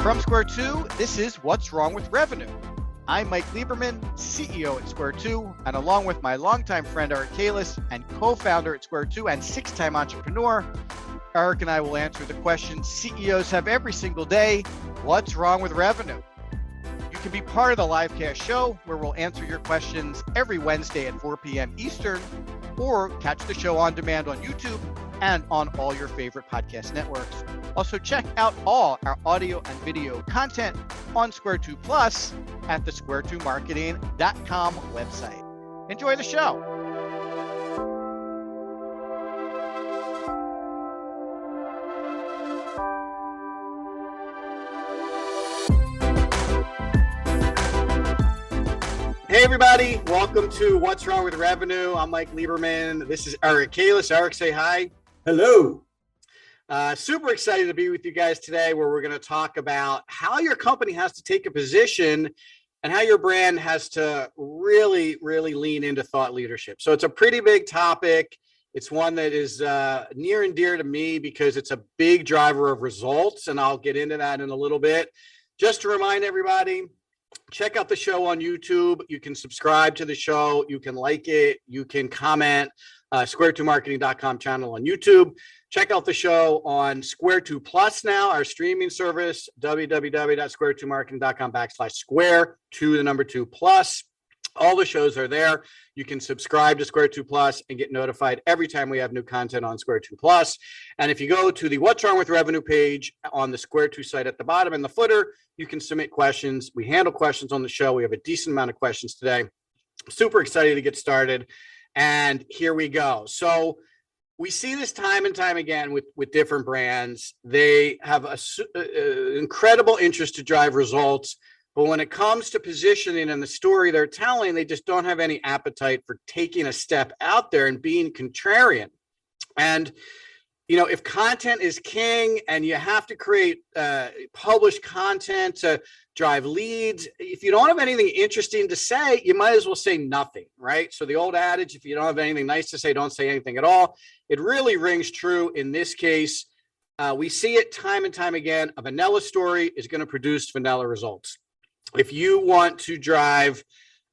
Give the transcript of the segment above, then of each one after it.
From Square 2, this is What's Wrong with Revenue. I'm Mike Lieberman, CEO at Square 2, and along with my longtime friend Eric Kalis and co-founder at Square 2 and six-time entrepreneur, Eric and I will answer the questions CEOs have every single day. What's wrong with revenue? You can be part of the livecast show where we'll answer your questions every Wednesday at 4 p.m. Eastern, or catch the show on demand on YouTube and on all your favorite podcast networks. Also, check out all our audio and video content on Square 2 Plus at the square2marketing.com website. Enjoy the show. Hey everybody, welcome to What's Wrong with Revenue. I'm Mike Lieberman. This is Eric Kalis. Eric, say hi. Hello. Super excited to be with you guys today, where we're going to talk about how your company has to take a position and how your brand has to really lean into thought leadership. So it's a pretty big topic. It's one that is near and dear to me because it's a big driver of results, and I'll get into that in a little bit. Just to remind everybody, check out the show on YouTube. You can subscribe to the show. You can like it. You can comment. Square2marketing.com channel on YouTube. Check out the show on Square 2 Plus now, our streaming service, www.square2marketing.com/square to the number 2 plus. All the shows are there. You can subscribe to Square 2 Plus and get notified every time we have new content on Square 2 Plus. And if you go to the What's Wrong with Revenue page on the Square 2 site at the bottom in the footer, you can submit questions. We handle questions on the show. We have a decent amount of questions today. Super excited to get started. And here we go. So we see this time and time again with different brands. They have an incredible interest to drive results. But when it comes to positioning and the story they're telling, they just don't have any appetite for taking a step out there and being contrarian. And, you know, if content is king and you have to create published content to drive leads, if you don't have anything interesting to say, you might as well say nothing, right? So the old adage, if you don't have anything nice to say, don't say anything at all. It really rings true in this case. We see it time and time again. A vanilla story is going to produce vanilla results. If you want to drive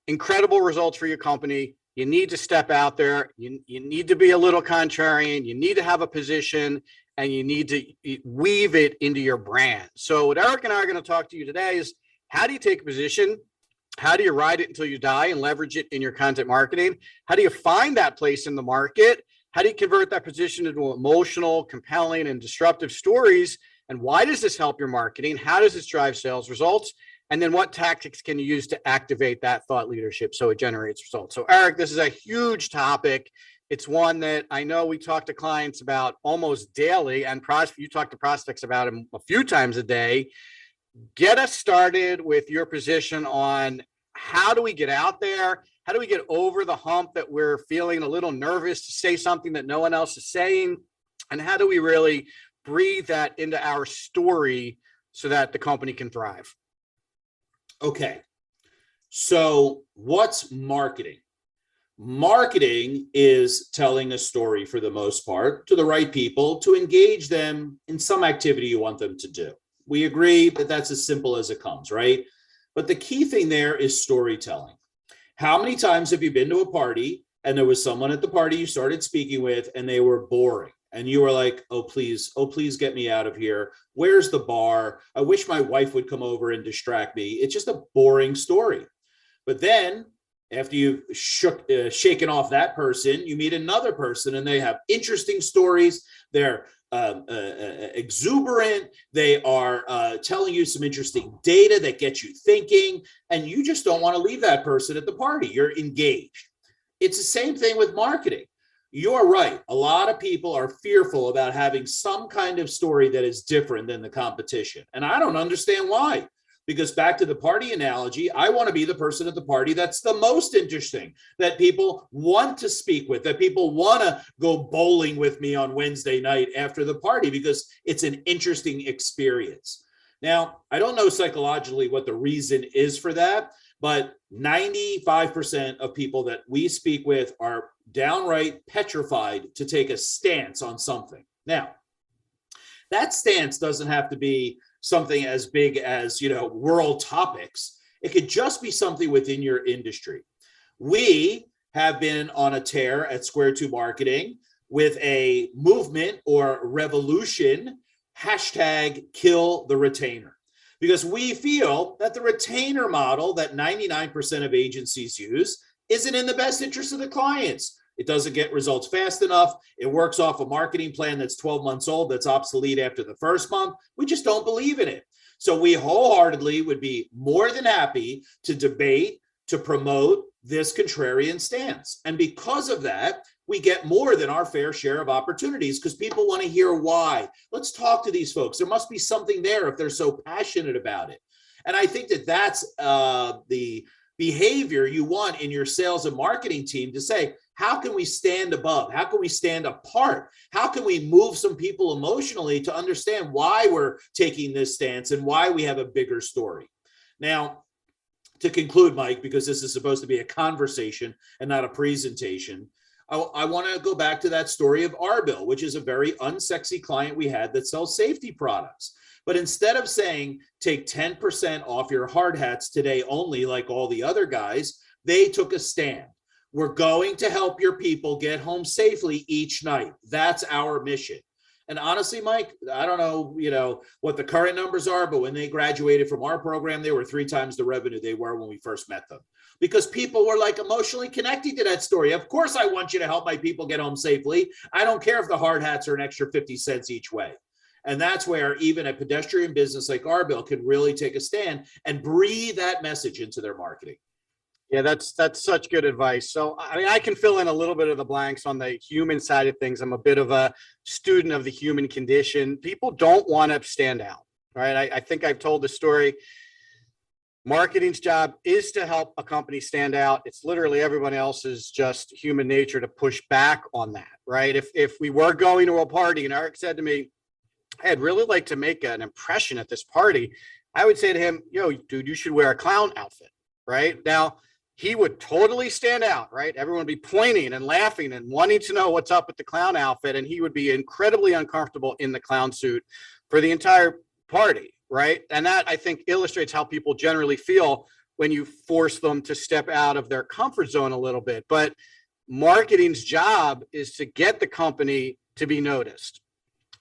incredible results for your company, you need to step out there. You need to be a little contrarian. You need to have a position, and you need to weave it into your brand. So what Eric and I are going to talk to you today is, how do you take a position? How do you ride it until you die and leverage it in your content marketing? How do you find that place in the market? How do you convert that position into emotional, compelling, and disruptive stories? And why does this help your marketing? How does this drive sales results? And then what tactics can you use to activate that thought leadership so it generates results? So Eric, this is a huge topic. It's one that I know we talk to clients about almost daily, and you talk to prospects about them a few times a day. Get us started with your position on how do we get out there? How do we get over the hump that we're feeling a little nervous to say something that no one else is saying? And how do we really breathe that into our story so that the company can thrive? Okay, so what's marketing? Marketing is telling a story for the most part to the right people to engage them in some activity you want them to do. We agree that that's as simple as it comes, right? But the key thing there is storytelling. How many times have you been to a party and there was someone at the party you started speaking with and they were boring? And you were like, oh, please get me out of here. Where's the bar? I wish my wife would come over and distract me. It's just a boring story. But then after you've shaken off that person, you meet another person and they have interesting stories. They're exuberant. They are telling you some interesting data that gets you thinking. And you just don't want to leave that person at the party. You're engaged. It's the same thing with marketing. You're right. A lot of people are fearful about having some kind of story that is different than the competition. And I don't understand why. Because back to the party analogy, I want to be the person at the party that's the most interesting, that people want to speak with, that people want to go bowling with me on Wednesday night after the party because it's an interesting experience. Now, I don't know psychologically what the reason is for that, but 95% of people that we speak with are downright petrified to take a stance on something. Now, that stance doesn't have to be something as big as, world topics. It could just be something within your industry. We have been on a tear at Square Two Marketing with a movement or revolution, hashtag kill the retainer. Because we feel that the retainer model that 99% of agencies use isn't in the best interest of the clients. It doesn't get results fast enough. It works off a marketing plan that's 12 months old, that's obsolete after the first month. We just don't believe in it. So we wholeheartedly would be more than happy to debate, to promote this contrarian stance. And because of that, we get more than our fair share of opportunities because people want to hear why. Let's talk to these folks. There must be something there if they're so passionate about it. And I think that that's the behavior you want in your sales and marketing team to say, how can we stand above? How can we stand apart? How can we move some people emotionally to understand why we're taking this stance and why we have a bigger story? Now, to conclude, Mike, because this is supposed to be a conversation and not a presentation, I want to go back to that story of Arbill, which is a very unsexy client we had that sells safety products. But instead of saying, take 10% off your hard hats today only, like all the other guys, they took a stand. We're going to help your people get home safely each night. That's our mission. And honestly, Mike, I don't know, what the current numbers are, but when they graduated from our program, they were 3 times the revenue they were when we first met them. Because people were like emotionally connected to that story. Of course, I want you to help my people get home safely. I don't care if the hard hats are an extra 50 cents each way. And that's where even a pedestrian business like Arbill can really take a stand and breathe that message into their marketing. Yeah, that's such good advice. So, I mean, I can fill in a little bit of the blanks on the human side of things. I'm a bit of a student of the human condition. People don't want to stand out, right? I think I've told the story. Marketing's job is to help a company stand out. It's literally everyone else's just human nature to push back on that, right? If we were going to a party and Eric said to me, I'd really like to make an impression at this party, I would say to him, yo, dude, you should wear a clown outfit, right? Now, he would totally stand out, right? Everyone would be pointing and laughing and wanting to know what's up with the clown outfit. And he would be incredibly uncomfortable in the clown suit for the entire party, right? And that, I think, illustrates how people generally feel when you force them to step out of their comfort zone a little bit. But marketing's job is to get the company to be noticed.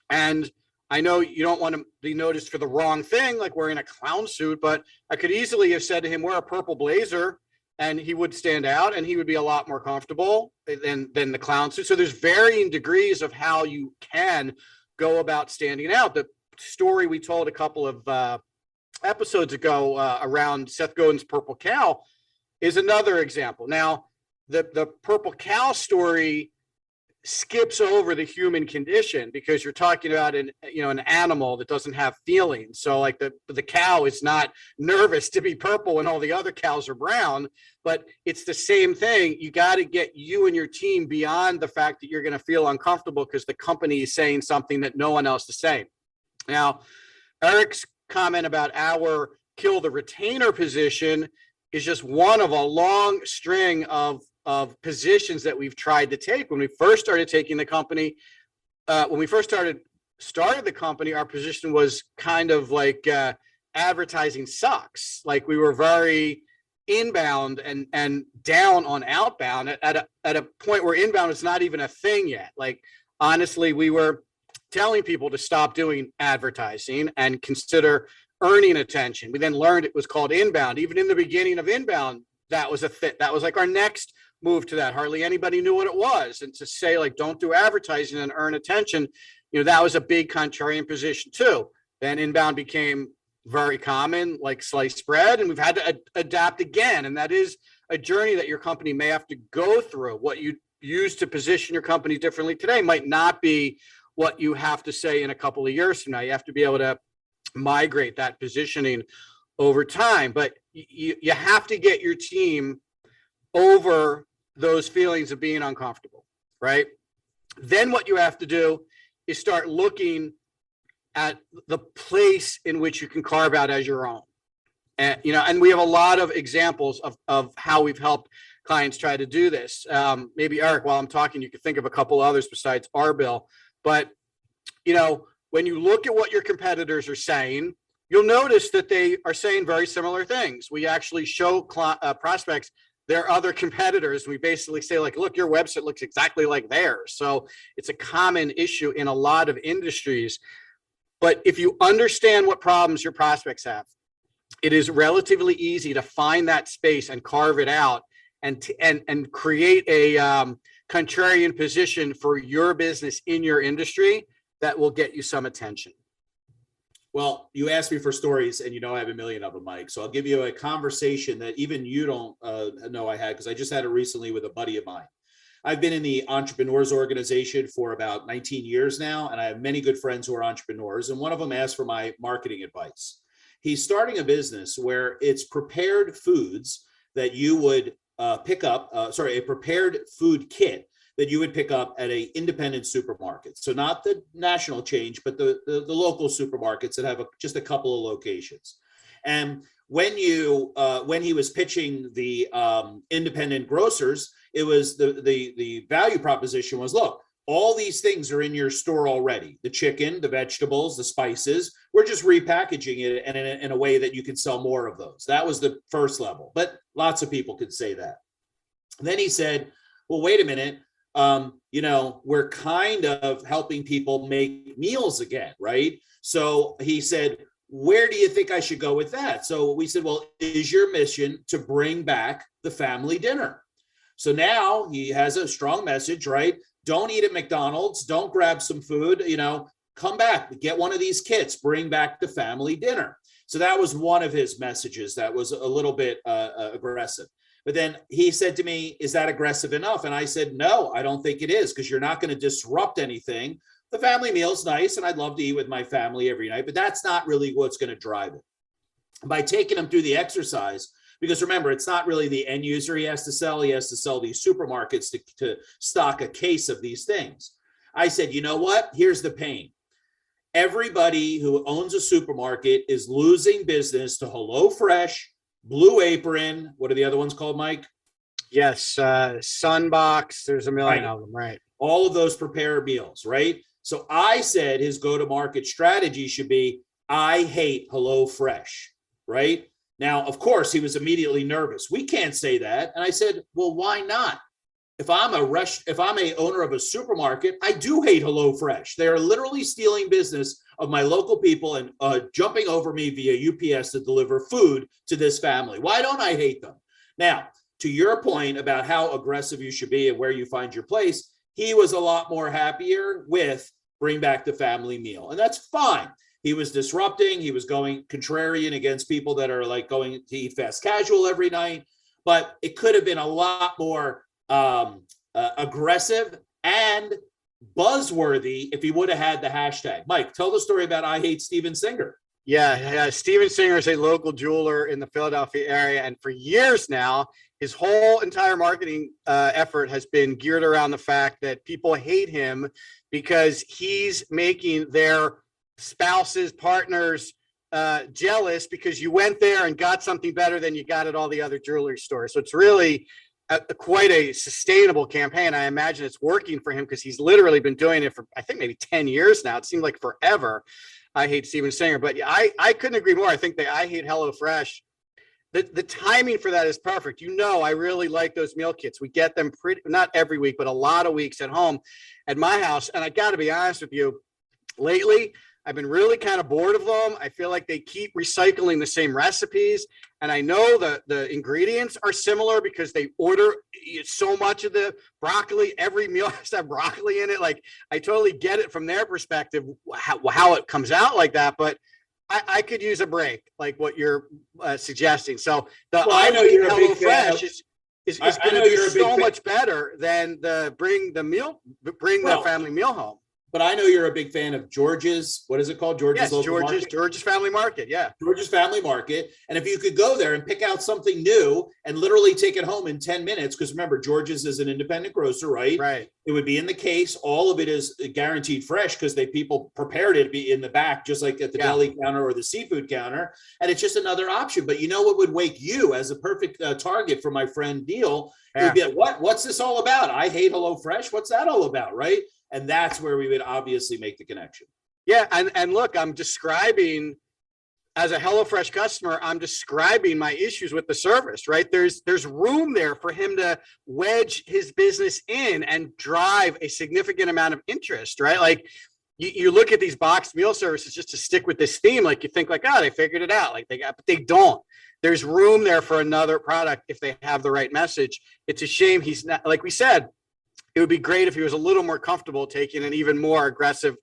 And I know you don't want to be noticed for the wrong thing, like wearing a clown suit, but I could easily have said to him, wear a purple blazer, and he would stand out and he would be a lot more comfortable than the clown suit. So there's varying degrees of how you can go about standing out. The story we told a couple of episodes ago around Seth Godin's Purple Cow is another example. Now, the Purple Cow story skips over the human condition because you're talking about an animal that doesn't have feelings. So like the cow is not nervous to be purple when all the other cows are brown, but it's the same thing. You got to get you and your team beyond the fact that you're going to feel uncomfortable because the company is saying something that no one else is saying. Now, Eric's comment about our kill the retainer position is just one of a long string of positions that we've tried to take. When we first started taking the company, when we first started the company, our position was kind of like advertising sucks. Like we were very inbound and down on outbound at a point where inbound is not even a thing yet. Like honestly, we were telling people to stop doing advertising and consider earning attention. We then learned it was called inbound. Even in the beginning of inbound, that was that was like our next move to that. Hardly anybody knew what it was. And to say like, don't do advertising and earn attention, that was a big contrarian position too. Then inbound became very common, like sliced bread, and we've had to adapt again. And that is a journey that your company may have to go through. What you use to position your company differently today might not be what you have to say in a couple of years from now. You have to be able to migrate that positioning over time, but you have to get your team over those feelings of being uncomfortable, right? Then what you have to do is start looking at the place in which you can carve out as your own. And, and we have a lot of examples of how we've helped clients try to do this. Maybe Eric, while I'm talking, you could think of a couple others besides Arbill. But, when you look at what your competitors are saying, you'll notice that they are saying very similar things. We actually show prospects their other competitors. We basically say, like, look, your website looks exactly like theirs. So it's a common issue in a lot of industries. But if you understand what problems your prospects have, it is relatively easy to find that space and carve it out and create a contrarian position for your business in your industry that will get you some attention. Well, you asked me for stories, and I have a million of them, Mike. So I'll give you a conversation that even you don't know I had, because I just had it recently with a buddy of mine. I've been in the entrepreneurs organization for about 19 years now, and I have many good friends who are entrepreneurs. And one of them asked for my marketing advice. He's starting a business where it's prepared foods that you would pick up, a prepared food kit that you would pick up at an independent supermarket. So not the national chain, but the local supermarkets that have just a couple of locations. And when he was pitching the independent grocers, it was the value proposition was, look, all these things are in your store already. The chicken, the vegetables, the spices, we're just repackaging it in a way that you can sell more of those. That was the first level, but lots of people could say that. Then he said, well, wait a minute. We're kind of helping people make meals again, right? So he said, where do you think I should go with that? So we said, well, is your mission to bring back the family dinner? So now he has a strong message, right? Don't eat at McDonald's. Don't grab some food, come back, get one of these kits, bring back the family dinner. So that was one of his messages that was a little bit aggressive. But then he said to me, is that aggressive enough? And I said, no, I don't think it is, because you're not going to disrupt anything. The family meal's nice, and I'd love to eat with my family every night, but that's not really what's going to drive it. By taking them through the exercise, because remember, it's not really the end user he has to sell these supermarkets to stock a case of these things. I said, you know what? Here's the pain. Everybody who owns a supermarket is losing business to HelloFresh, Blue Apron. What are the other ones called, Mike? Yes, Sunbox. There's a million of them, right? All of those prepared meals, right? So I said his go-to-market strategy should be, I hate HelloFresh, right? Now, of course, he was immediately nervous. We can't say that. And I said, well, why not? If I'm a owner of a supermarket, I do hate HelloFresh. They are literally stealing business of my local people and jumping over me via UPS to deliver food to this family. Why don't I hate them? Now, to your point about how aggressive you should be and where you find your place, he was a lot more happier with bring back the family meal. And that's fine. He was disrupting. He was going contrarian against people that are like going to eat fast casual every night. But it could have been a lot more aggressive and buzzworthy if he would have had the hashtag. Mike, tell the story about I Hate Steven Singer. Yeah, Steven Singer is a local jeweler in the Philadelphia area. And for years now, his whole entire marketing effort has been geared around the fact that people hate him because he's making their spouses, partners jealous because you went there and got something better than you got at all the other jewelry stores. So it's really quite a sustainable campaign. I imagine it's working for him because he's literally been doing it for, I think, maybe 10 years now. It seemed like forever. I hate Steven Singer, but yeah, I couldn't agree more. I think that I hate HelloFresh. The timing for that is perfect. I really like those meal kits. We get them not every week, but a lot of weeks at home at my house. And I got to be honest with you, lately, I've been really kind of bored of them. I feel like they keep recycling the same recipes. And I know the ingredients are similar because they order so much of the broccoli. Every meal has to have broccoli in it. Like, I totally get it from their perspective, how it comes out like that. But I could use a break, like what you're suggesting. So I know you're a big fan HelloFresh is going to be so much better than the family meal home. But I know you're a big fan of George's. What is it called? George's Family Market. Yeah. George's Family Market. And if you could go there and pick out something new and literally take it home in 10 minutes, because remember, George's is an independent grocer, right? Right. It would be in the case. All of it is guaranteed fresh because people prepared it to be in the back, just like at the deli counter or the seafood counter. And it's just another option. But you know what would wake you as a perfect target for my friend Neil? It would be like, what's this all about? I hate HelloFresh. What's that all about? Right. And that's where we would obviously make the connection. Yeah. And look, I'm describing as a HelloFresh customer, I'm describing my issues with the service, right? There's room there for him to wedge his business in and drive a significant amount of interest, right? Like you look at these boxed meal services, just to stick with this theme, like you think like, oh, they figured it out. Like but they don't. There's room there for another product if they have the right message. It's a shame he's not, like we said, it would be great if he was a little more comfortable taking an even more aggressive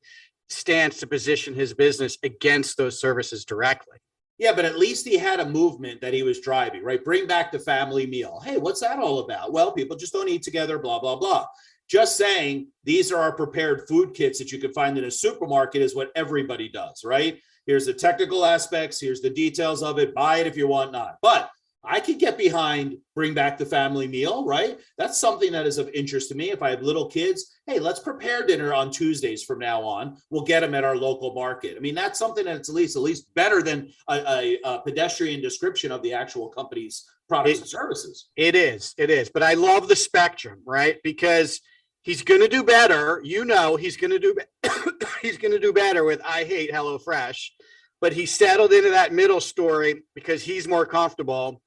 stance to position his business against those services directly. Yeah, but at least he had a movement that he was driving, right? Bring back the family meal. Hey, what's that all about? Well, people just don't eat together, blah, blah, blah. Just saying these are our prepared food kits that you can find in a supermarket is what everybody does, right? Here's the technical aspects. Here's the details of it. Buy it if you want not. But I could get behind bring back the family meal, right? That's something that is of interest to me. If I have little kids, hey, let's prepare dinner on Tuesdays from now on. We'll get them at our local market. I mean, that's something that's at least better than a pedestrian description of the actual company's products and services. It is. But I love the spectrum, right? Because he's going to do better. He's going to do he's going to do better with I hate HelloFresh, but he settled into that middle story because he's more comfortable.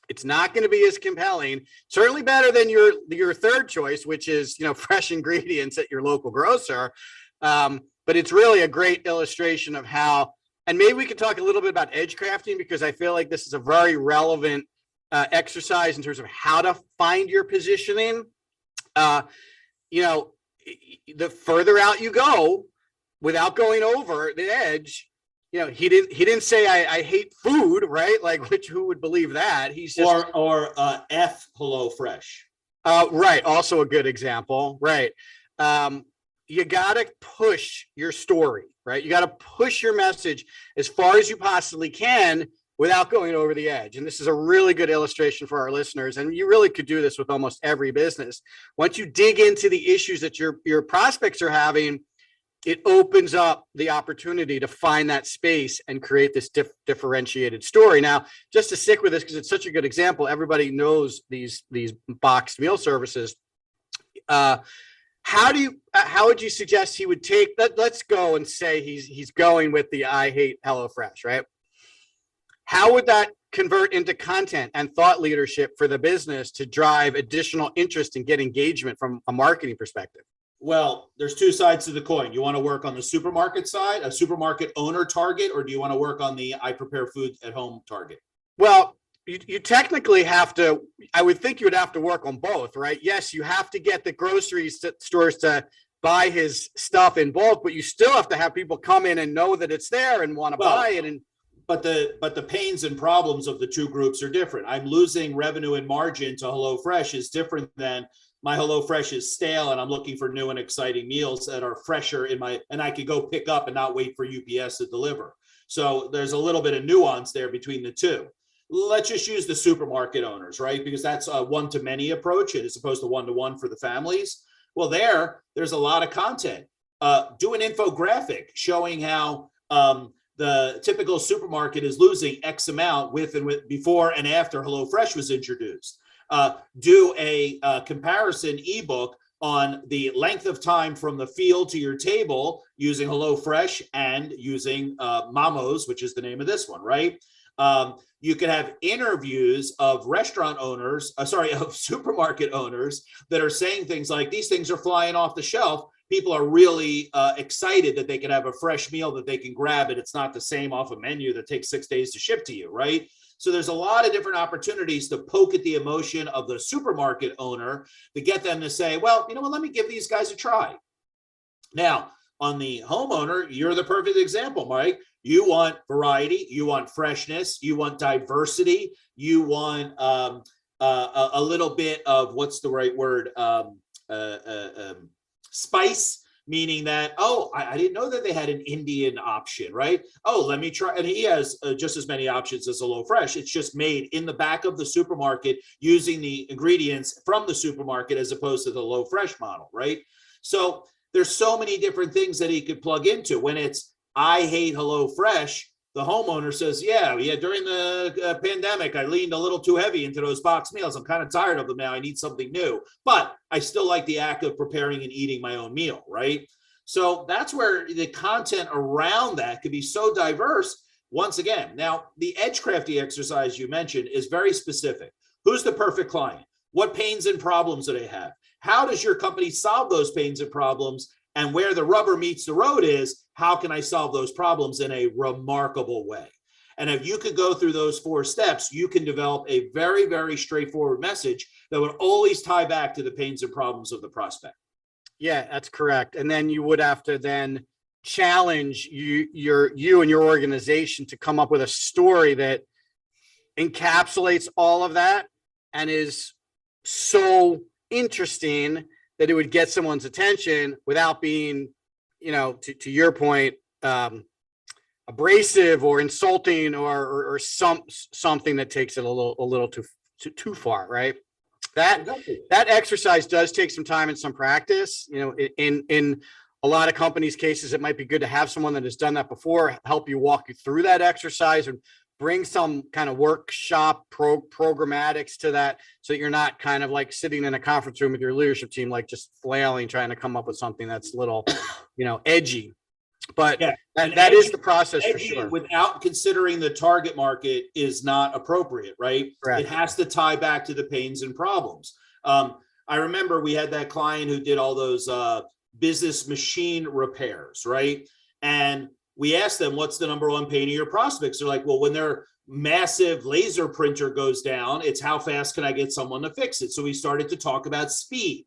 It's not going to be as compelling, certainly better than your third choice, which is, fresh ingredients at your local grocer. But it's really a great illustration of how, and maybe we can talk a little bit about edge crafting, because I feel like this is a very relevant exercise in terms of how to find your positioning. The further out you go without going over the edge, he didn't say I hate food, right? Like, who would believe that? He's just or F HelloFresh. Right. Also a good example, right? You got to push your story, right? You got to push your message as far as you possibly can without going over the edge. And this is a really good illustration for our listeners. And you really could do this with almost every business. Once you dig into the issues that your prospects are having, it opens up the opportunity to find that space and create this differentiated story. Now, just to stick with this, because it's such a good example, everybody knows these boxed meal services. How would you suggest he would take that? Let's go and say he's going with the I hate HelloFresh, right? How would that convert into content and thought leadership for the business to drive additional interest and get engagement from a marketing perspective? Well, there's two sides to the coin. You want to work on the supermarket side, a supermarket owner target, or do you want to work on the I prepare food at home target? Well, you technically have to, I would think you would have to work on both, right? Yes, you have to get the grocery stores to buy his stuff in bulk, but you still have to have people come in and know that it's there and want to buy it. But the pains and problems of the two groups are different. I'm losing revenue and margin to HelloFresh is different than my HelloFresh is stale and I'm looking for new and exciting meals that are fresher and I could go pick up and not wait for UPS to deliver. So there's a little bit of nuance there between the two. Let's just use the supermarket owners, right? Because that's a one-to-many approach as opposed to one-to-one for the families. Well, there's a lot of content. Do an infographic showing how the typical supermarket is losing X amount with before and after HelloFresh was introduced. Do a comparison ebook on the length of time from the field to your table using HelloFresh and using Mamos, which is the name of this one, right? You could have interviews of restaurant owners, of supermarket owners that are saying things like, these things are flying off the shelf. People are really excited that they can have a fresh meal that they can grab, and it's not the same off a menu that takes 6 days to ship to you, right? So there's a lot of different opportunities to poke at the emotion of the supermarket owner to get them to say, well, you know what, let me give these guys a try. Now, on the homeowner, you're the perfect example, Mike. You want variety, you want freshness, you want diversity, you want a little bit of, what's the right word, spice, meaning that, I didn't know that they had an Indian option, right? Let me try. And he has just as many options as HelloFresh. It's just made in the back of the supermarket using the ingredients from the supermarket as opposed to the HelloFresh model, right? So there's so many different things that he could plug into. When it's, I hate HelloFresh, the homeowner says, yeah, during the pandemic, I leaned a little too heavy into those box meals. I'm kind of tired of them now. I need something new, but I still like the act of preparing and eating my own meal, right? So that's where the content around that could be so diverse once again, now the edge crafty exercise you mentioned is very specific. Who's the perfect client? What pains and problems do they have? How does your company solve those pains and problems? And where the rubber meets the road is, how can I solve those problems in a remarkable way? And if you could go through those 4 steps, you can develop a very, very straightforward message that would always tie back to the pains and problems of the prospect. Yeah, that's correct. And then you would have to then challenge you and your organization to come up with a story that encapsulates all of that and is so interesting that it would get someone's attention without being, to your point, abrasive or insulting or something that takes it a little too far, right? That exercise does take some time and some practice. In a lot of companies' cases, it might be good to have someone that has done that before help you walk you through that exercise and bring some kind of workshop programmatics to that, so that you're not kind of like sitting in a conference room with your leadership team, like just flailing, trying to come up with something that's a little, edgy. But yeah, that is the process for sure. Without considering the target market is not appropriate, right? Correct. It has to tie back to the pains and problems. I remember we had that client who did all those business machine repairs, right? And we asked them, what's the number one pain of your prospects? They're like, well, when their massive laser printer goes down, it's how fast can I get someone to fix it? So we started to talk about speed.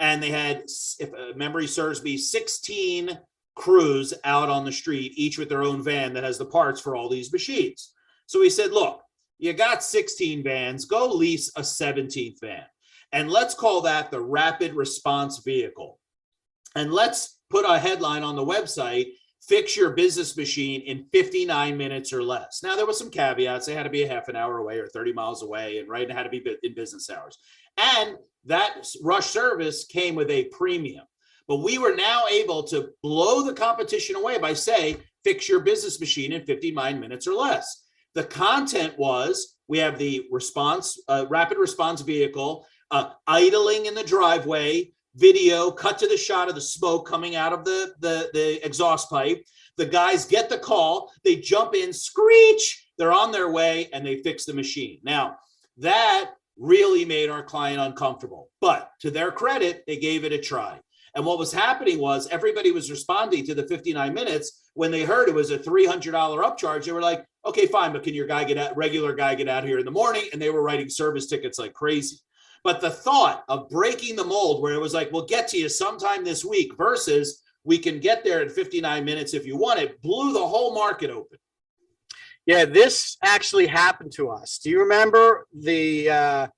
And they had, if memory serves me, 16 crews out on the street, each with their own van that has the parts for all these machines. So we said, look, you got 16 vans, go lease a 17th van. And let's call that the rapid response vehicle. And let's put a headline on the website, fix your business machine in 59 minutes or less. Now, there were some caveats. They had to be a half an hour away or 30 miles away, and right, it had to be in business hours. And that rush service came with a premium. But we were now able to blow the competition away by saying, fix your business machine in 59 minutes or less. The content was, we have the response, rapid response vehicle, idling in the driveway, video, cut to the shot of the smoke coming out of the exhaust pipe. The guys get the call, they jump in, screech, they're on their way, and they fix the machine. Now, that really made our client uncomfortable. But to their credit, they gave it a try. And what was happening was everybody was responding to the 59 minutes. When they heard it was a $300 upcharge, they were like, okay, fine, but can your regular guy get out here in the morning? And they were writing service tickets like crazy. But the thought of breaking the mold where it was like, we'll get to you sometime this week versus we can get there in 59 minutes if you want it, blew the whole market open. Yeah, this actually happened to us. Do you remember the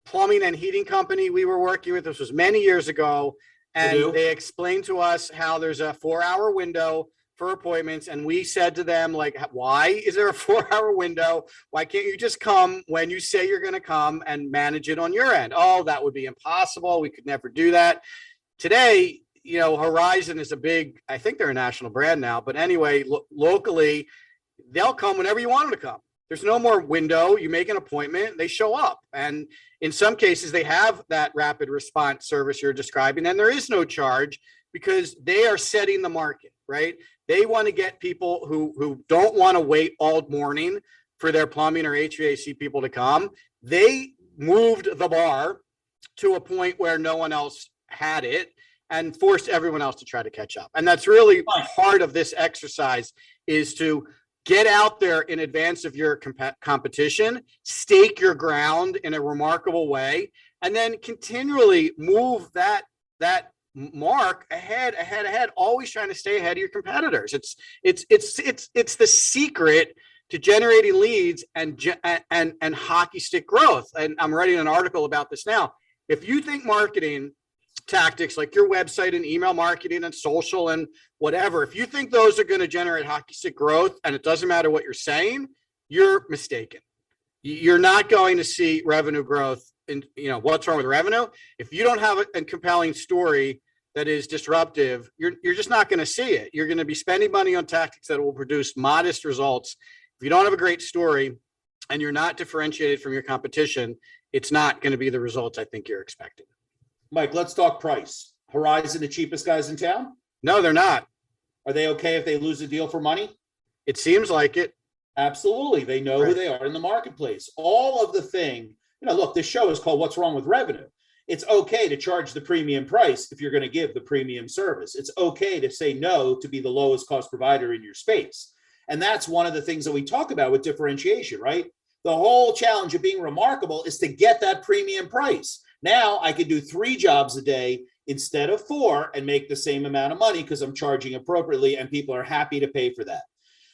plumbing and heating company we were working with? This was many years ago. And they explained to us how there's a 4-hour window for appointments. And we said to them, like, why is there a 4-hour window? Why can't you just come when you say you're going to come and manage it on your end? Oh, that would be impossible. We could never do that. Today, Horizon is a big, I think they're a national brand now. But anyway, locally, they'll come whenever you want them to come. There's no more window. You make an appointment, they show up. And in some cases, they have that rapid response service you're describing, and there is no charge because they are setting the market, right? They want to get people who don't want to wait all morning for their plumbing or HVAC people to come. They moved the bar to a point where no one else had it and forced everyone else to try to catch up. And that's really part of this exercise, is to get out there in advance of your competition, stake your ground in a remarkable way, and then continually move that mark ahead, always trying to stay ahead of your competitors. It's the secret to generating leads and hockey stick growth. And I'm writing an article about this now. If you think marketing tactics like your website and email marketing and social and whatever, if you think those are going to generate hockey stick growth and it doesn't matter what you're saying, you're mistaken. You're not going to see revenue growth. And what's wrong with revenue? If you don't have a compelling story that is disruptive, you're just not going to see it. You're going to be spending money on tactics that will produce modest results. If you don't have a great story and you're not differentiated from your competition, it's not going to be the results I think you're expecting. Mike, let's talk price. Horizon, the cheapest guys in town? No, they're not. Are they okay if they lose a deal for money? It seems like it. Absolutely. They know who they are in the marketplace. All of the thing, look, this show is called What's Wrong with Revenue. It's okay to charge the premium price if you're going to give the premium service. It's okay to say no to be the lowest cost provider in your space. And that's one of the things that we talk about with differentiation, right? The whole challenge of being remarkable is to get that premium price. Now I could do 3 jobs a day instead of 4 and make the same amount of money because I'm charging appropriately and people are happy to pay for that.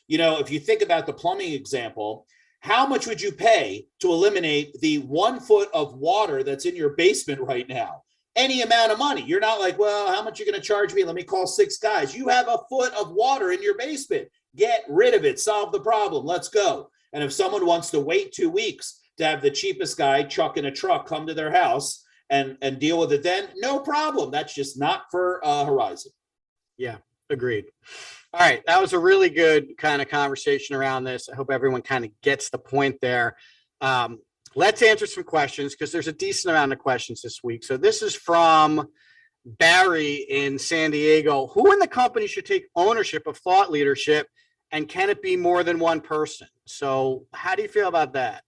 If you think about the plumbing example, how much would you pay to eliminate the 1 foot of water that's in your basement right now? Any amount of money. You're not like, well, how much are you going to charge me? Let me call 6 guys. You have a foot of water in your basement. Get rid of it. Solve the problem. Let's go. And if someone wants to wait 2 weeks to have the cheapest guy chuck in a truck come to their house and deal with it, then no problem. That's just not for Horizon. Yeah, agreed. All right. That was a really good kind of conversation around this. I hope everyone kind of gets the point there. Let's answer some questions because there's a decent amount of questions this week. So this is from Barry in San Diego. Who in the company should take ownership of thought leadership, and can it be more than one person? So how do you feel about that?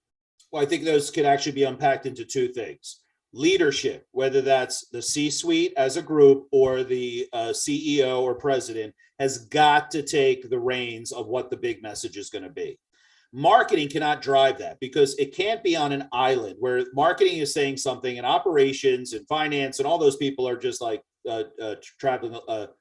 Well, I think those could actually be unpacked into 2 things. Leadership, whether that's the C-suite as a group or the CEO or president, has got to take the reins of what the big message is going to be. Marketing cannot drive that because it can't be on an island where marketing is saying something and operations and finance and all those people are just like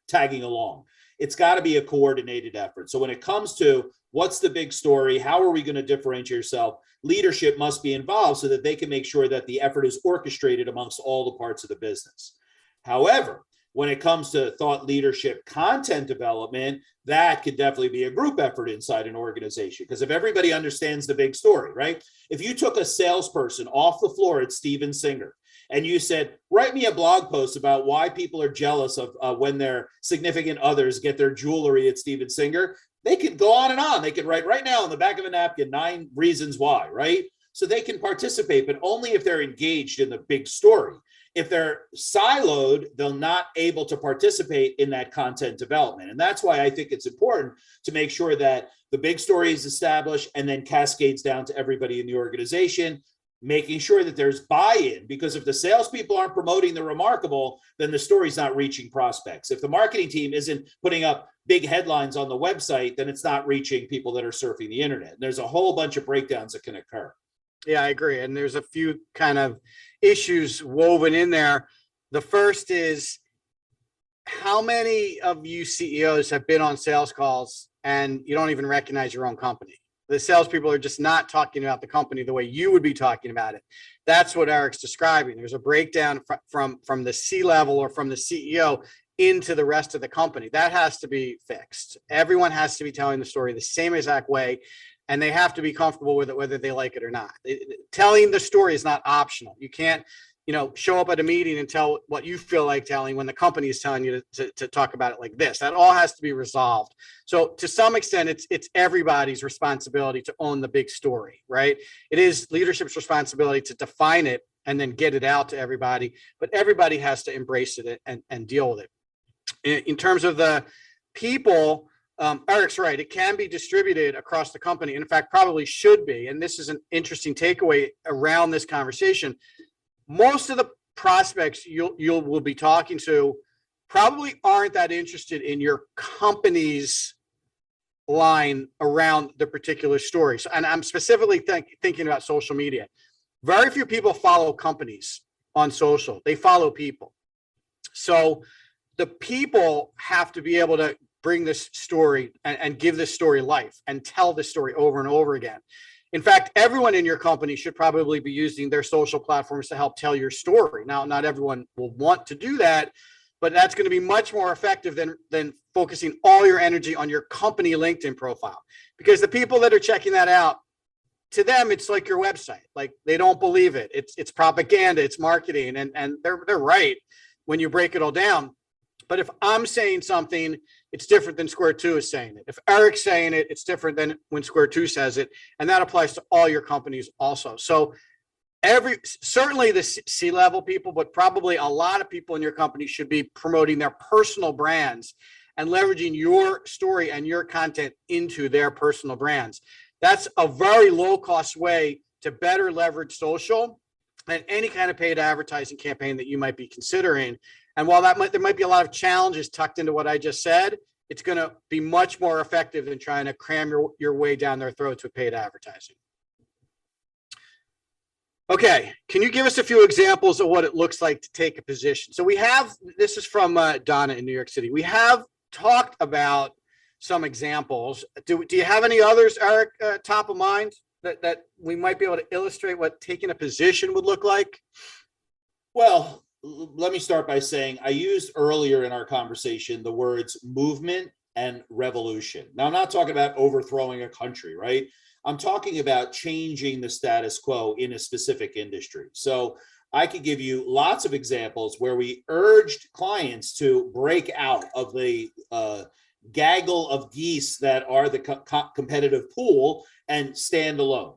tagging along. It's got to be a coordinated effort. So when it comes to what's the big story, how are we going to differentiate yourself, leadership must be involved so that they can make sure that the effort is orchestrated amongst all the parts of the business. However, when it comes to thought leadership content development, that could definitely be a group effort inside an organization. Because if everybody understands the big story, right? If you took a salesperson off the floor at Steven Singer and you said, write me a blog post about why people are jealous of when their significant others get their jewelry at Steven Singer, they could go on and on. They could write right now on the back of a napkin 9 reasons why, right? So they can participate, but only if they're engaged in the big story. If they're siloed, they're not able to participate in that content development. And that's why I think it's important to make sure that the big story is established and then cascades down to everybody in the organization, making sure that there's buy-in, because if the salespeople aren't promoting the remarkable, then the story's not reaching prospects. If the marketing team isn't putting up big headlines on the website, then it's not reaching people that are surfing the internet. And there's a whole bunch of breakdowns that can occur. Yeah, I agree. And there's a few kind of issues woven in there. The first is, how many of you CEOs have been on sales calls and you don't even recognize your own company? The salespeople are just not talking about the company the way you would be talking about it. That's what Eric's describing. There's a breakdown from the C-level or from the CEO into the rest of the company. That has to be fixed. Everyone has to be telling the story the same exact way, and they have to be comfortable with it, whether they like it or not. Telling the story is not optional. You can't, show up at a meeting and tell what you feel like telling when the company is telling you to talk about it like this. That all has to be resolved. So to some extent, it's everybody's responsibility to own the big story, right? It is leadership's responsibility to define it and then get it out to everybody, but everybody has to embrace it and deal with it. In terms of the people, Eric's right. It can be distributed across the company. In fact, probably should be. And this is an interesting takeaway around this conversation. Most of the prospects will be talking to probably aren't that interested in your company's line around the particular story. So, and I'm specifically thinking about social media. Very few people follow companies on social. They follow people. So the people have to be able to bring this story and give this story life and tell this story over and over again. In fact, everyone in your company should probably be using their social platforms to help tell your story. Now, not everyone will want to do that, but that's going to be much more effective than focusing all your energy on your company LinkedIn profile. Because the people that are checking that out, to them, it's like your website. Like, they don't believe it. It's propaganda, it's marketing, and they're right when you break it all down. But if I'm saying something, it's different than Square Two is saying it. If Eric's saying it, it's different than when Square Two says it. And that applies to all your companies also. So certainly the C-level people, but probably a lot of people in your company should be promoting their personal brands and leveraging your story and your content into their personal brands. That's a very low cost way to better leverage social and any kind of paid advertising campaign that you might be considering. And while there might be a lot of challenges tucked into what I just said, it's going to be much more effective than trying to cram your way down their throats with paid advertising. Okay, can you give us a few examples of what it looks like to take a position? So we have, this is from Donna in New York City. We have talked about some examples. Do you have any others, Eric, top of mind that we might be able to illustrate what taking a position would look like? Well, let me start by saying I used earlier in our conversation the words movement and revolution. Now, I'm not talking about overthrowing a country, right? I'm talking about changing the status quo in a specific industry. So I could give you lots of examples where we urged clients to break out of the gaggle of geese that are the competitive pool and stand alone.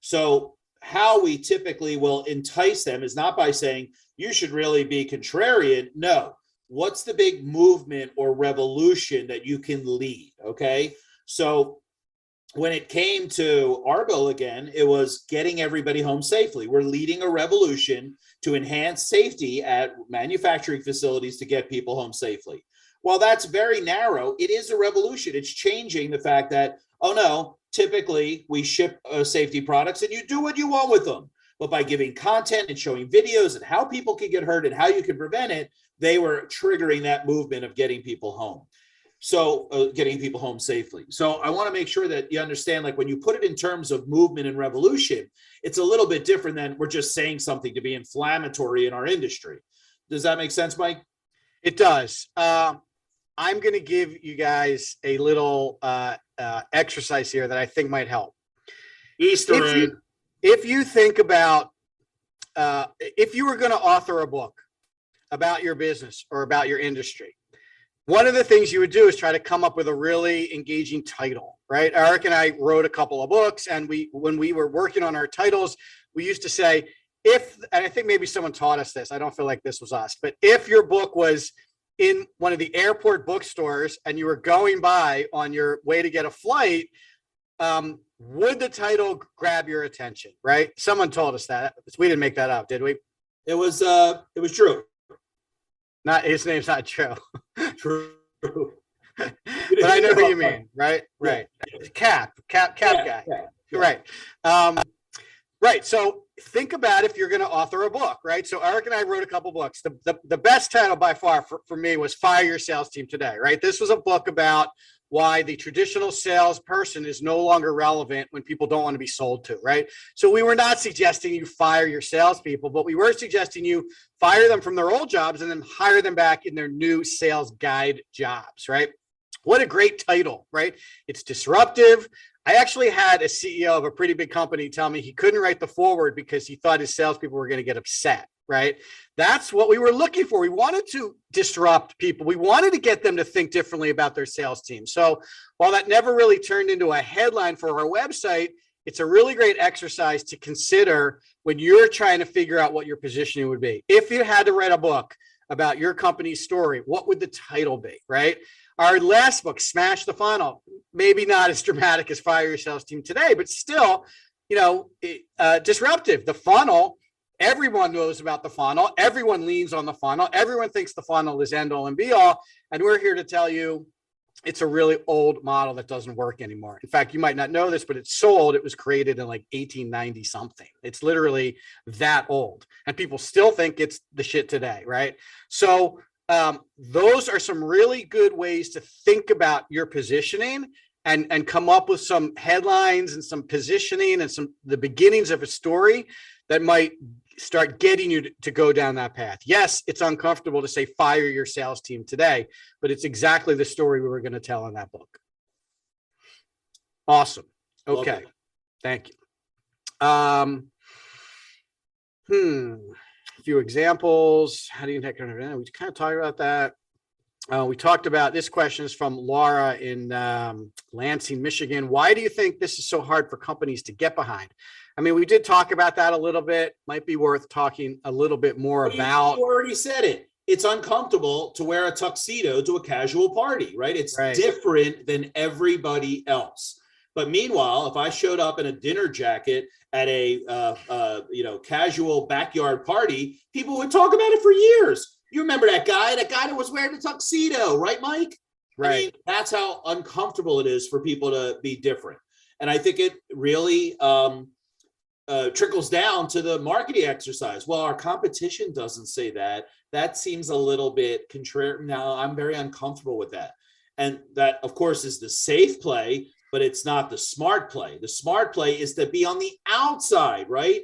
So how we typically will entice them is not by saying, you should really be contrarian. No, what's the big movement or revolution that you can lead? Okay. So when it came to our bill again, it was getting everybody home safely. We're leading a revolution to enhance safety at manufacturing facilities to get people home safely. While that's very narrow, it is a revolution. It's changing the fact that, oh no, typically we ship safety products and you do what you want with them. But by giving content and showing videos and how people can get hurt and how you can prevent it, they were triggering that movement of getting people home. So getting people home safely. So I want to make sure that you understand, like when you put it in terms of movement and revolution, it's a little bit different than we're just saying something to be inflammatory in our industry. Does that make sense, Mike? It does. I'm going to give you guys a little exercise here that I think might help. Easter egg. If you think about, if you were going to author a book about your business or about your industry, one of the things you would do is try to come up with a really engaging title, right? Eric and I wrote a couple of books, and when we were working on our titles, we used to say, and I think maybe someone taught us this, I don't feel like this was us, but if your book was in one of the airport bookstores and you were going by on your way to get a flight, would the title grab your attention, right? Someone told us that. We didn't make that up, did we? It was true. Not his name's not Joe. True. But I know who you mean, right? Right. Cap guy. Yeah. Right. Right. So think about if you're going to author a book, right? So Eric and I wrote a couple books. The best title by far for me was Fire Your Sales Team Today, right? This was a book about why the traditional salesperson is no longer relevant when people don't want to be sold to, right? So we were not suggesting you fire your salespeople, but we were suggesting you fire them from their old jobs and then hire them back in their new sales guide jobs, right? What a great title, right? It's disruptive. I actually had a CEO of a pretty big company tell me he couldn't write the foreword because he thought his salespeople were going to get upset, right? That's what we were looking for. We wanted to disrupt people. We wanted to get them to think differently about their sales team. So while that never really turned into a headline for our website, it's a really great exercise to consider when you're trying to figure out what your positioning would be. If you had to write a book about your company's story, what would the title be, right? Our last book, Smash the Funnel, maybe not as dramatic as Fire Your Sales Team Today, but still, disruptive. The funnel, everyone knows about the funnel. Everyone leans on the funnel. Everyone thinks the funnel is end all and be all. And we're here to tell you it's a really old model that doesn't work anymore. In fact, you might not know this, but it's so old. It was created in like 1890 something. It's literally that old. And people still think it's the shit today, right? So those are some really good ways to think about your positioning and come up with some headlines and some positioning and the beginnings of a story that might start getting you to go down that path. Yes, it's uncomfortable to say fire your sales team today, but it's exactly the story we were going to tell in that book. Awesome. Okay. Thank you. A few examples. How do you take it? We kind of talked about that. We talked about, this question is from Laura in Lansing, Michigan. Why do you think this is so hard for companies to get behind? I mean, we did talk about that a little bit. Might be worth talking a little bit more about. You already said it. It's uncomfortable to wear a tuxedo to a casual party, right? It's different than everybody else. But meanwhile, if I showed up in a dinner jacket at a casual backyard party, people would talk about it for years. You remember that guy that was wearing a tuxedo, right, Mike? Right. I mean, that's how uncomfortable it is for people to be different. And I think it really trickles down to the marketing exercise. Well, our competition doesn't say that. That seems a little bit contrary. Now, I'm very uncomfortable with that. And that, of course, is the safe play, but it's not the smart play. The smart play is to be on the outside, right?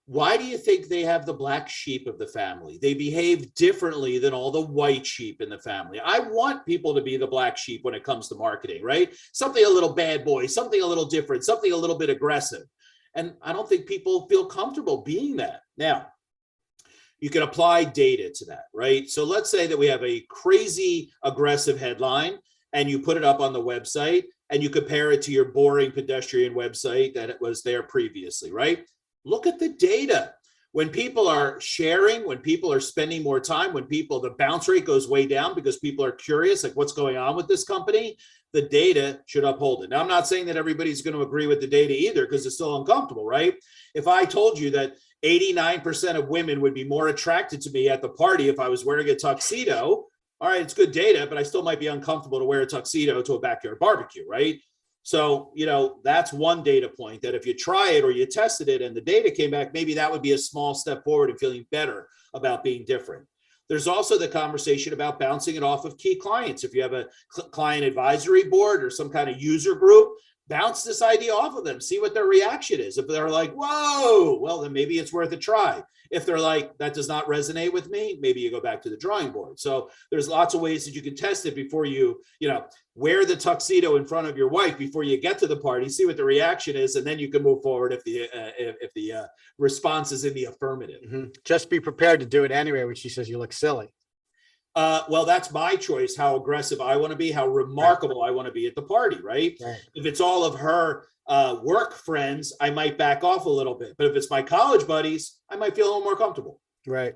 Why do you think they have the black sheep of the family? They behave differently than all the white sheep in the family. I want people to be the black sheep when it comes to marketing, right? Something a little bad boy, something a little different, something a little bit aggressive. And I don't think people feel comfortable being that. Now, you can apply data to that, right? So let's say that we have a crazy aggressive headline and you put it up on the website and you compare it to your boring pedestrian website that it was there previously, right? Look at the data. When people are sharing, when people are spending more time, when the bounce rate goes way down because people are curious, like what's going on with this company, the data should uphold it. Now, I'm not saying that everybody's going to agree with the data either because it's still uncomfortable, right? If I told you that 89% of women would be more attracted to me at the party if I was wearing a tuxedo, all right, it's good data, but I still might be uncomfortable to wear a tuxedo to a backyard barbecue, right? So, that's one data point that if you try it or you tested it and the data came back, maybe that would be a small step forward in feeling better about being different. There's also the conversation about bouncing it off of key clients. If you have a client advisory board or some kind of user group, bounce this idea off of them, see what their reaction is. If they're like, whoa, well, then maybe it's worth a try. If they're like, that does not resonate with me, maybe you go back to the drawing board. So there's lots of ways that you can test it before you, wear the tuxedo in front of your wife before you get to the party, see what the reaction is, and then you can move forward if the response is in the affirmative. Mm-hmm. Just be prepared to do it anyway when she says you look silly. Well, that's my choice, how aggressive I want to be, how remarkable I want to be at the party, right? If it's all of her work friends, I might back off a little bit. But if it's my college buddies, I might feel a little more comfortable. Right.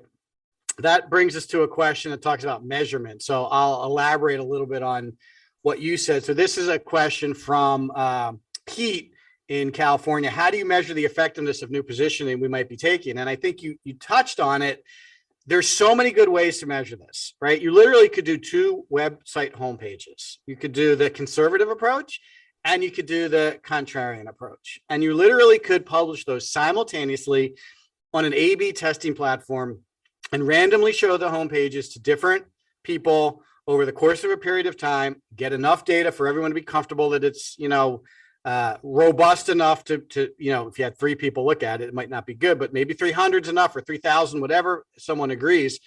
That brings us to a question that talks about measurement. So I'll elaborate a little bit on what you said. So this is a question from Pete in California. How do you measure the effectiveness of new positioning we might be taking? And I think you touched on it. There's so many good ways to measure this, right? You literally could do 2 website homepages. You could do the conservative approach and you could do the contrarian approach. And you literally could publish those simultaneously on an A/B testing platform and randomly show the homepages to different people over the course of a period of time, get enough data for everyone to be comfortable that it's, robust enough to if you had 3 people look at it, it might not be good, but maybe 300 is enough or 3,000, whatever someone agrees,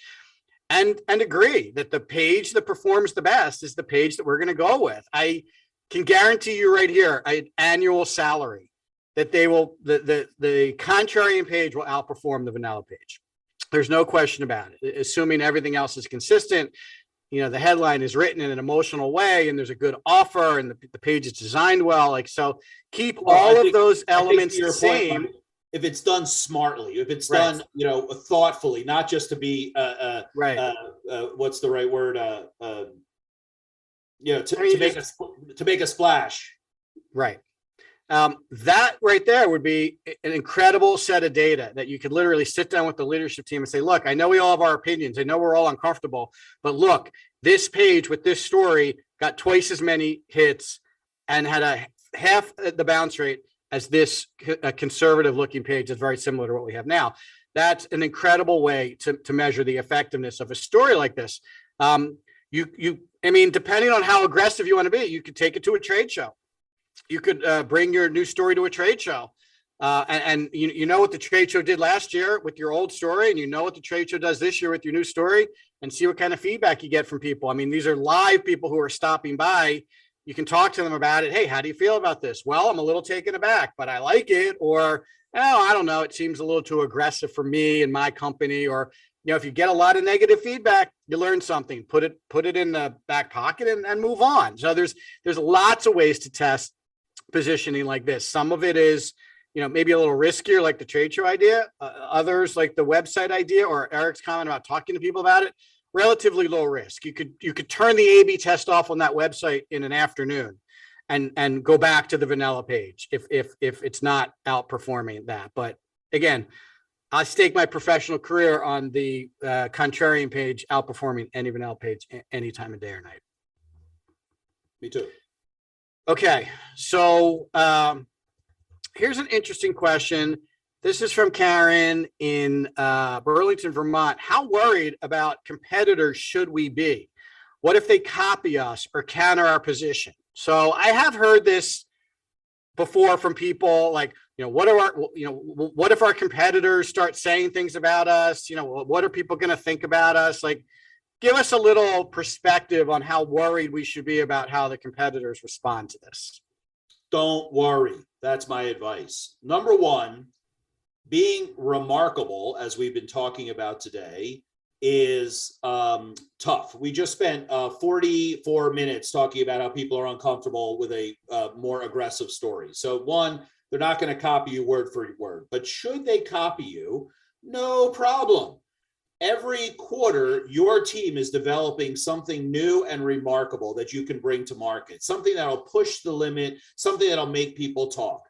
and agree that the page that performs the best is the page that we're going to go with. I can guarantee you right here, an annual salary that they will, the contrarian page will outperform the vanilla page. There's no question about it, assuming everything else is consistent. The headline is written in an emotional way and there's a good offer and the page is designed well. So keep all of those elements the same. If it's done smartly, if it's done, thoughtfully, not just to be, what's the right word? To make a splash. Right. That right there would be an incredible set of data that you could literally sit down with the leadership team and say, look, I know we all have our opinions. I know we're all uncomfortable, but look, this page with this story got twice as many hits and had a half the bounce rate as this conservative looking page that's very similar to what we have now. That's an incredible way to measure the effectiveness of a story like this. Depending on how aggressive you want to be, you could take it to a trade show. You could bring your new story to a trade show. And you know what the trade show did last year with your old story, and you know what the trade show does this year with your new story, and see what kind of feedback you get from people. These are live people who are stopping by. You can talk to them about it. Hey, how do you feel about this? Well, I'm a little taken aback, but I like it. Or, I don't know, it seems a little too aggressive for me and my company. Or, if you get a lot of negative feedback, you learn something, put it in the back pocket and move on. So there's lots of ways to test positioning like this. Some of it is, maybe a little riskier, like the trade show idea. Others, like the website idea or Eric's comment about talking to people about it, relatively low risk. You could turn the A/B test off on that website in an afternoon and go back to the vanilla page if it's not outperforming that. But again, I stake my professional career on the contrarian page outperforming any vanilla page any time of day or night. Me too. Okay, so here's an interesting question. This is from Karen in Burlington, Vermont. How worried about competitors should we be? What if they copy us or counter our position? So I have heard this before from people like, what if our competitors start saying things about us? What are people going to think about us? Like, give us a little perspective on how worried we should be about how the competitors respond to this. Don't worry. That's my advice. Number one, being remarkable, as we've been talking about today, is tough. We just spent 44 minutes talking about how people are uncomfortable with a more aggressive story. So one, they're not going to copy you word for word, but should they copy you? No problem. Every quarter, your team is developing something new and remarkable that you can bring to market, something that'll push the limit, something that'll make people talk.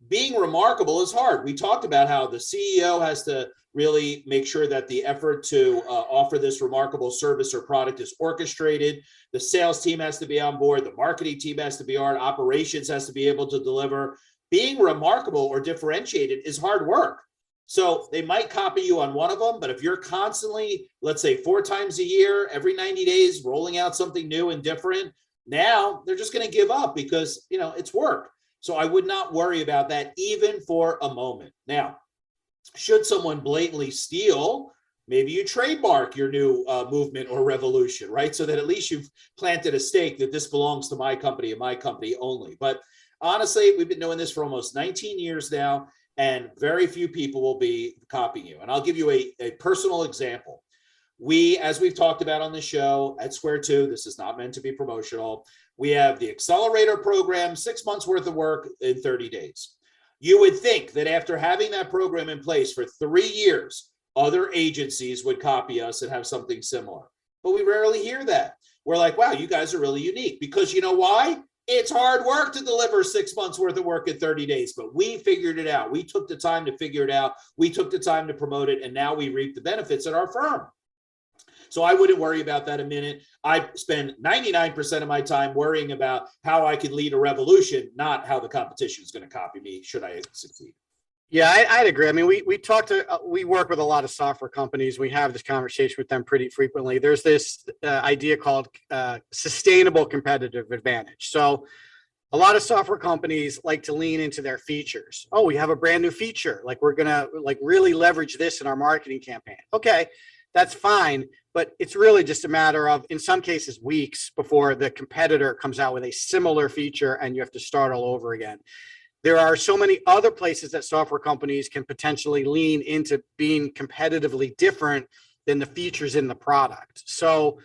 Being remarkable is hard. We talked about how the CEO has to really make sure that the effort to offer this remarkable service or product is orchestrated. The sales team has to be on board. The marketing team has to be on. Operations has to be able to deliver. Being remarkable or differentiated is hard work. So they might copy you on one of them, but if you're constantly, let's say 4 times a year, every 90 days, rolling out something new and different, now they're just going to give up because, it's work. So I would not worry about that even for a moment. Now, should someone blatantly steal, maybe you trademark your new movement or revolution, right? So that at least you've planted a stake that this belongs to my company and my company only. But honestly, we've been doing this for almost 19 years now, and very few people will be copying you. And I'll give you a personal example. As we've talked about on the show at Square 2, this is not meant to be promotional. We have the accelerator program, 6 months worth of work in 30 days. You would think that after having that program in place for 3 years, other agencies would copy us and have something similar. But we rarely hear that. We're like, wow, you guys are really unique. Because you know why? It's hard work to deliver 6 months worth of work in 30 days, but we figured it out. We took the time to figure it out. We took the time to promote it, and now we reap the benefits at our firm. So I wouldn't worry about that a minute. I spend 99% of my time worrying about how I can lead a revolution, not how the competition is going to copy me should I succeed. Yeah, I'd agree. I mean, we work with a lot of software companies. We have this conversation with them pretty frequently. There's this idea called sustainable competitive advantage. So a lot of software companies like to lean into their features. Oh, we have a brand new feature. Like we're going to really leverage this in our marketing campaign. Okay, that's fine. But it's really just a matter of, in some cases, weeks before the competitor comes out with a similar feature and you have to start all over again. There are so many other places that software companies can potentially lean into being competitively different than the features in the product. So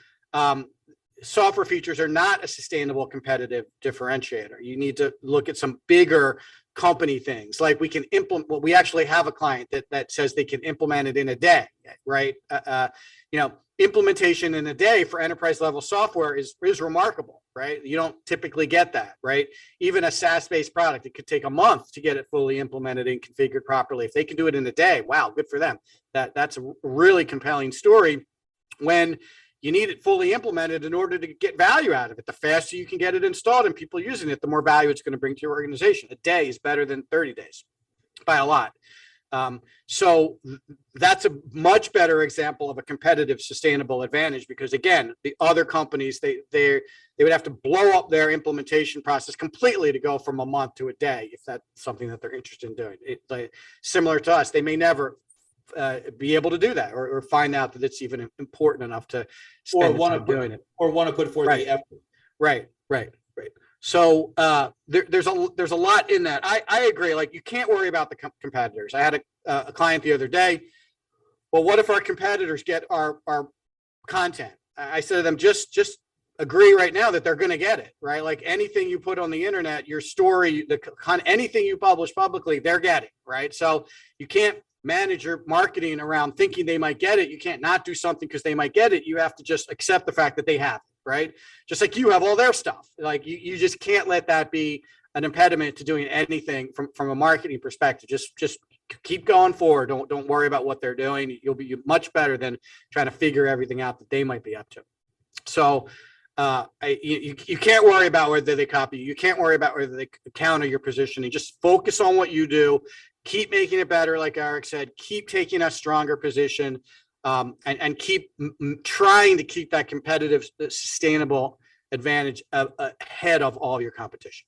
software features are not a sustainable competitive differentiator. You need to look at some bigger company things. Like we can implement, well, we actually have a client that says they can implement it in a day, right? Implementation in a day for enterprise level software is remarkable, right? You don't typically get that, right? Even a SaaS-based product, it could take a month to get it fully implemented and configured properly. If they can do it in a day, wow, good for them. That's a really compelling story when you need it fully implemented in order to get value out of it. The faster you can get it installed and people using it, the more value it's going to bring to your organization. A day is better than 30 days by a lot. So that's a much better example of a competitive sustainable advantage, because again, the other companies, they would have to blow up their implementation process completely to go from a month to a day if that's something that they're interested in doing. Similar to us, they may never be able to do that or find out that it's even important enough to spend time doing it, or want to put forth the effort. Right. So there's a lot in that. I agree. Like you can't worry about the competitors. I had a client the other day. Well, what if our competitors get our content? I said to them, just agree right now that they're going to get it, right? Like anything you put on the internet, your story, anything you publish publicly, they're getting, right? So you can't manage your marketing around thinking they might get it. You can't not do something because they might get it. You have to just accept the fact that they have it. right? Just like you have all their stuff. Like you just can't let that be an impediment to doing anything from a marketing perspective. Just keep going forward. Don't worry about what they're doing. You'll be much better than trying to figure everything out that they might be up to. So you can't worry about whether they copy you. You can't worry about whether they counter your positioning. Just focus on what you do. Keep making it better, like Eric said. Keep taking a stronger position, and keep trying to keep that competitive, sustainable advantage ahead of all your competition.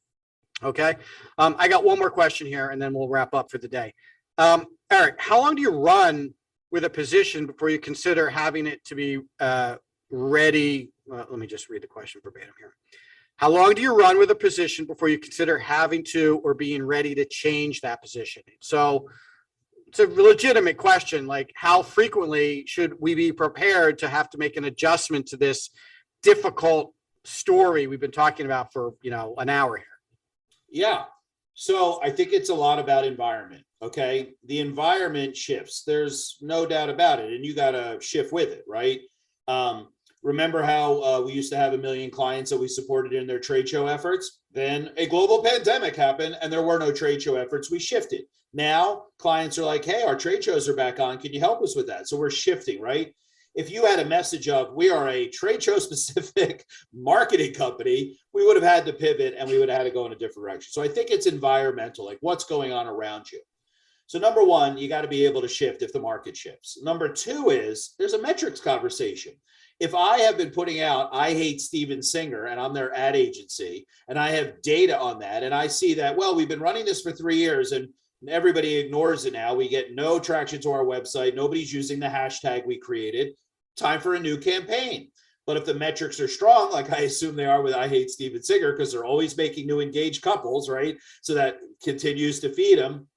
Okay. I got one more question here, and then we'll wrap up for the day. Eric, how long do you run with a position before you consider having it to be ready? Let me just read the question verbatim here. How long do you run with a position before you consider having to or being ready to change that position? So it's a legitimate question. Like, how frequently should we be prepared to have to make an adjustment to this difficult story we've been talking about for, an hour here? Yeah. So I think it's a lot about environment. Okay. The environment shifts. There's no doubt about it. And you got to shift with it, right? Remember how we used to have 1 million clients that we supported in their trade show efforts? Then a global pandemic happened and there were no trade show efforts. We shifted. Now clients are like, hey, our trade shows are back on. Can you help us with that? So we're shifting, right? If you had a message of we are a trade show specific marketing company, we would have had to pivot and we would have had to go in a different direction. So I think it's environmental, like what's going on around you. So number one, you got to be able to shift if the market shifts. Number two is there's a metrics conversation. If I have been putting out, I hate Steven Singer, and I'm their ad agency, and I have data on that, and I see that, well, we've been running this for 3 years and everybody ignores it now. We get no traction to our website. Nobody's using the hashtag we created. Time for a new campaign. But if the metrics are strong, like I assume they are with I Hate Steven Singer, because they're always making new engaged couples, right? So that continues to feed them.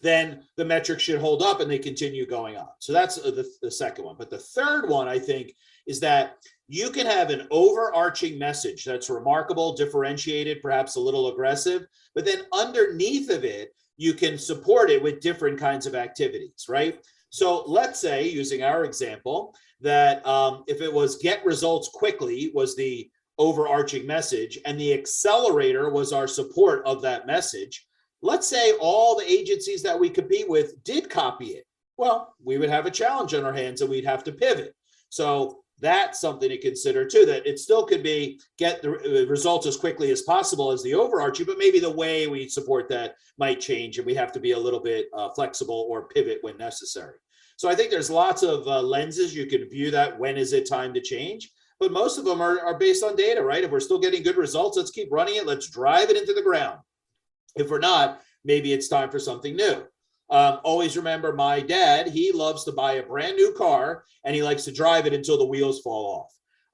Then the metrics should hold up and they continue going on. So that's the second one. But the third one, I think, is that you can have an overarching message that's remarkable, differentiated, perhaps a little aggressive, but then underneath of it, you can support it with different kinds of activities, right? So let's say, using our example, that if it was get results quickly was the overarching message and the accelerator was our support of that message, let's say all the agencies that we compete with did copy it. Well, we would have a challenge on our hands and we'd have to pivot. So that's something to consider too, that it still could be get the results as quickly as possible as the overarching, but maybe the way we support that might change and we have to be a little bit flexible or pivot when necessary. So I think there's lots of lenses you can view that. When is it time to change? But most of them are based on data, right? If we're still getting good results, let's keep running it. Let's drive it into the ground. If we're not, maybe it's time for something new. Always remember my dad, he loves to buy a brand new car and he likes to drive it until the wheels fall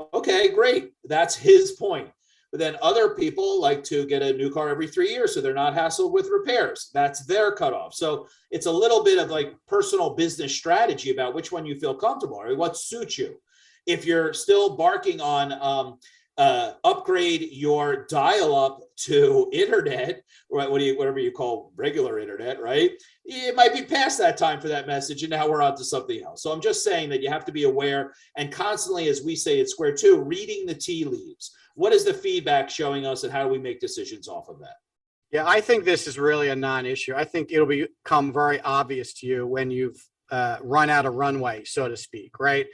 off. Okay, great. That's his point. But then other people like to get a new car every 3 years so they're not hassled with repairs. That's their cutoff. So it's a little bit of like personal business strategy about which one you feel comfortable or what suits you. If you're still barking on upgrade your dial-up to internet, right? Whatever you call regular internet, right? It might be past that time for that message, and now we're on to something else. So I'm just saying that you have to be aware and constantly, as we say at Square Two, reading the tea leaves. What is the feedback showing us, and how do we make decisions off of that? Yeah, I think this is really a non-issue. I think it'll become very obvious to you when you've run out of runway, so to speak, right?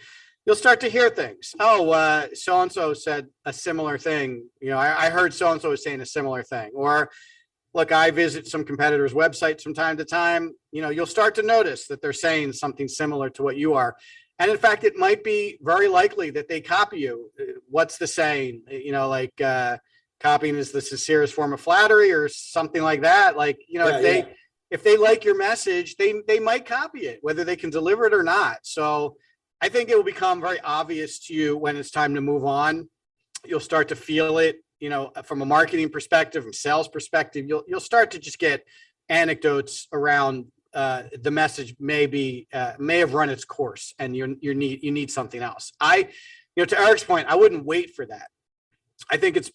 You'll start to hear things. Oh, so-and-so said a similar thing. I heard so-and-so was saying a similar thing. Or, look, I visit some competitors' websites from time to time. You'll start to notice that they're saying something similar to what you are. And in fact, it might be very likely that they copy you. What's the saying? Copying is the sincerest form of flattery or something like that. If they like your message, they might copy it, whether they can deliver it or not. So I think it will become very obvious to you when it's time to move on. You'll start to feel it, from a marketing perspective, from sales perspective. You'll start to just get anecdotes around the message may have run its course, and you need something else. To Eric's point, I wouldn't wait for that. I think it's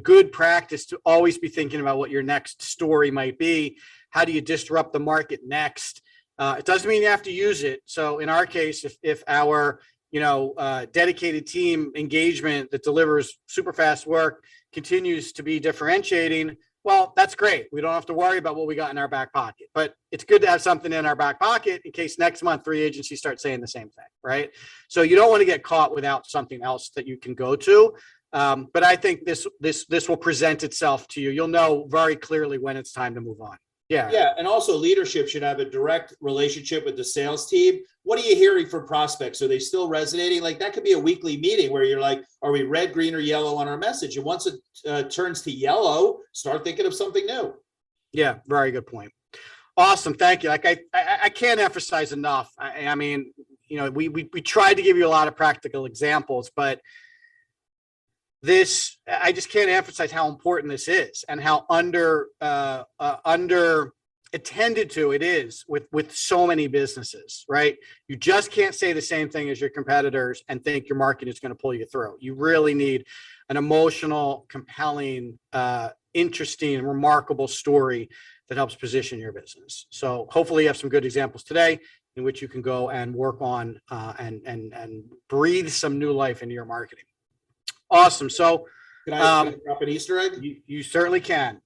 good practice to always be thinking about what your next story might be. How do you disrupt the market next? It doesn't mean you have to use it. So in our case, if our dedicated team engagement that delivers super fast work continues to be differentiating, well, that's great. We don't have to worry about what we got in our back pocket, but it's good to have something in our back pocket in case next month 3 agencies start saying the same thing, right? So you don't want to get caught without something else that you can go to. But I think this will present itself to you. You'll know very clearly when it's time to move on. Yeah. And also leadership should have a direct relationship with the sales team. What are you hearing from prospects? Are they still resonating? Like that could be a weekly meeting where you're like, are we red, green, or yellow on our message? And once it turns to yellow, start thinking of something new. Yeah, very good point. Awesome. Thank you. Like I can't emphasize enough. I mean, we tried to give you a lot of practical examples, but I just can't emphasize how important this is and how under attended to it is with so many businesses, right? You just can't say the same thing as your competitors and think your marketing is going to pull you through. You really need an emotional, compelling, interesting, remarkable story that helps position your business. So hopefully you have some good examples today in which you can go and work on and breathe some new life into your marketing. Awesome. So can I drop an Easter egg? You certainly can.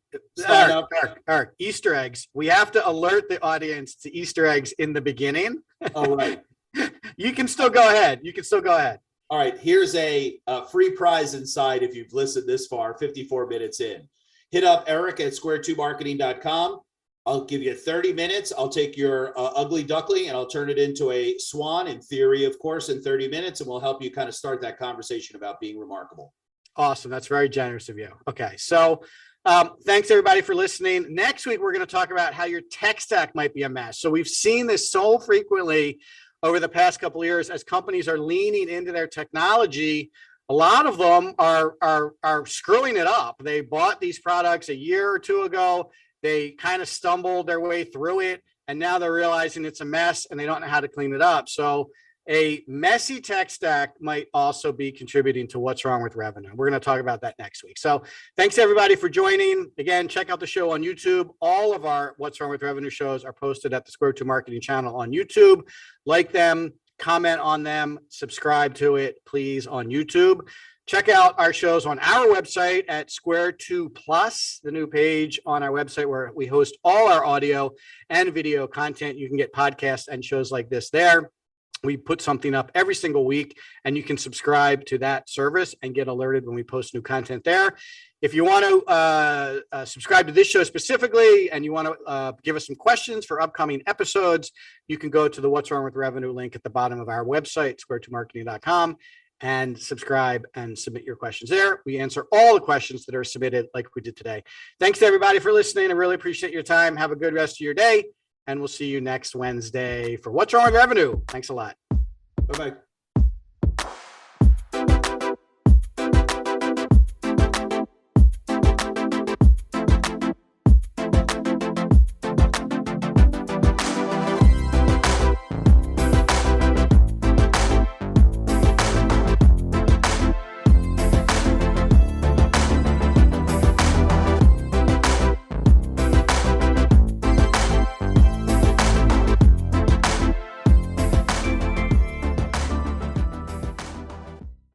Eric, Easter eggs. We have to alert the audience to Easter eggs in the beginning. Oh, right. You can still go ahead. All right. Here's a free prize inside if you've listened this far, 54 minutes in. Hit up Eric at square2marketing.com. I'll give you 30 minutes. I'll take your ugly duckling and I'll turn it into a swan, in theory, of course, in 30 minutes. And we'll help you kind of start that conversation about being remarkable. Awesome. That's very generous of you. Okay. So thanks everybody for listening. Next week, we're going to talk about how your tech stack might be a mess. So we've seen this so frequently over the past couple of years as companies are leaning into their technology. A lot of them are screwing it up. They bought these products a year or two ago. They kind of stumbled their way through it, and now they're realizing it's a mess and they don't know how to clean it up. So a messy tech stack might also be contributing to what's wrong with revenue. We're going to talk about that next week. So thanks everybody for joining. Again, check out the show on YouTube. All of our What's Wrong with Revenue shows are posted at the Square 2 Marketing channel on YouTube. Like them, comment on them, subscribe to it, please, on YouTube. Check out our shows on our website at Square 2 Plus, the new page on our website where we host all our audio and video content. You can get podcasts and shows like this there. We put something up every single week, and you can subscribe to that service and get alerted when we post new content there. If you want to subscribe to this show specifically and you want to give us some questions for upcoming episodes, you can go to the What's Wrong with Revenue link at the bottom of our website, square2marketing.com, and subscribe and submit your questions there. We answer all the questions that are submitted like we did today. Thanks to everybody for listening. I really appreciate your time. Have a good rest of your day, and we'll see you next Wednesday for What's Wrong with Revenue. Thanks a lot. Bye-bye.